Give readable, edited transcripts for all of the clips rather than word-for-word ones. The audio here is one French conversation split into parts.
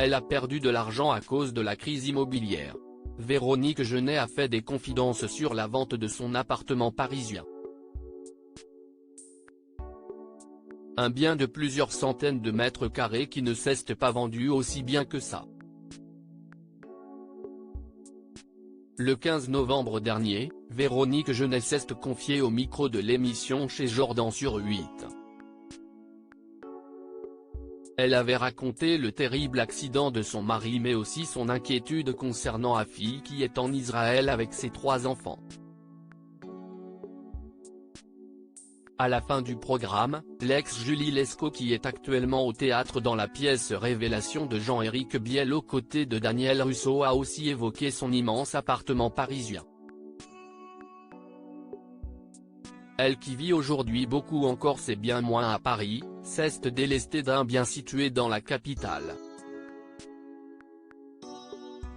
Elle a perdu de l'argent à cause de la crise immobilière. Véronique Jeunet a fait des confidences sur la vente de son appartement parisien. Un bien de plusieurs centaines de mètres carrés qui ne s'est pas vendu aussi bien que ça. Le 15 novembre dernier, Véronique Jeunet s'est confiée au micro de l'émission Chez Jordan sur 8. Elle avait raconté le terrible accident de son mari mais aussi son inquiétude concernant sa fille qui est en Israël avec ses 3 enfants. À la fin du programme, l'ex-Julie Lescaut qui est actuellement au théâtre dans la pièce Révélation de Jean-Éric Biel aux côtés de Daniel Russo a aussi évoqué son immense appartement parisien. Elle qui vit aujourd'hui beaucoup en Corse et bien moins à Paris, s'est délestée d'un bien situé dans la capitale.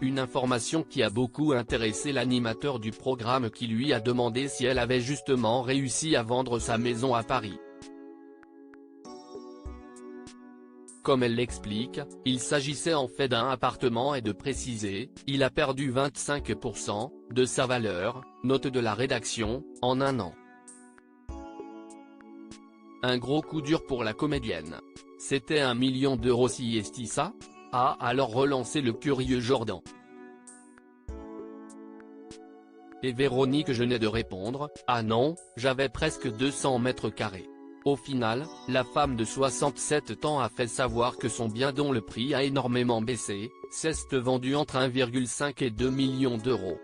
Une information qui a beaucoup intéressé l'animateur du programme qui lui a demandé si elle avait justement réussi à vendre sa maison à Paris. Comme elle l'explique, il s'agissait en fait d'un appartement et de préciser, il a perdu 25% de sa valeur, note de la rédaction, en un an. Un gros coup dur pour la comédienne. C'était 1 million d'euros si est ça ? A alors relancé le curieux Jordan. Et Véronique Jeunet de répondre, ah non, j'avais presque 200 mètres carrés. Au final, la femme de 67 ans a fait savoir que son bien dont le prix a énormément baissé, s'est vendu entre 1,5 et 2 millions d'euros.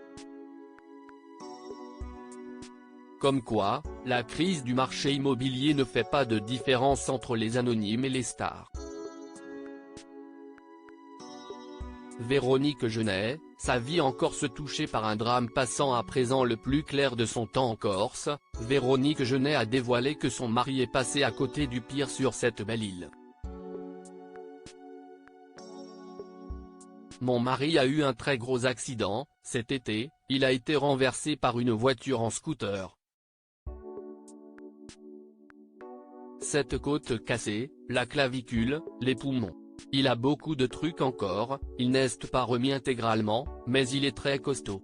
Comme quoi, la crise du marché immobilier ne fait pas de différence entre les anonymes et les stars. Véronique Jeunet, sa vie en Corse touchée par un drame passant à présent le plus clair de son temps en Corse, Véronique Jeunet a dévoilé que son mari est passé à côté du pire sur cette belle île. Mon mari a eu un très gros accident, cet été, il a été renversé par une voiture en scooter. Cette côte cassée, la clavicule, les poumons. Il a beaucoup de trucs encore, il n'est pas remis intégralement, mais il est très costaud.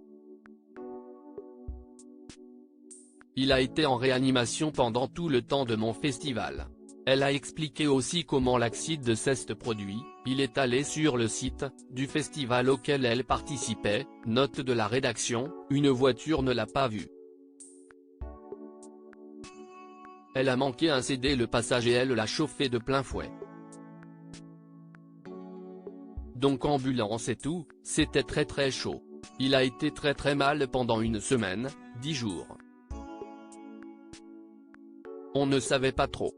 Il a été en réanimation pendant tout le temps de mon festival. Elle a expliqué aussi comment l'accident s'est produit, il est allé sur le site du festival auquel elle participait, note de la rédaction, une voiture ne l'a pas vu. Elle a manqué un CD le passage et elle l'a chauffé de plein fouet. Donc ambulance et tout, c'était très chaud. Il a été très mal pendant une semaine, 10 jours. On ne savait pas trop.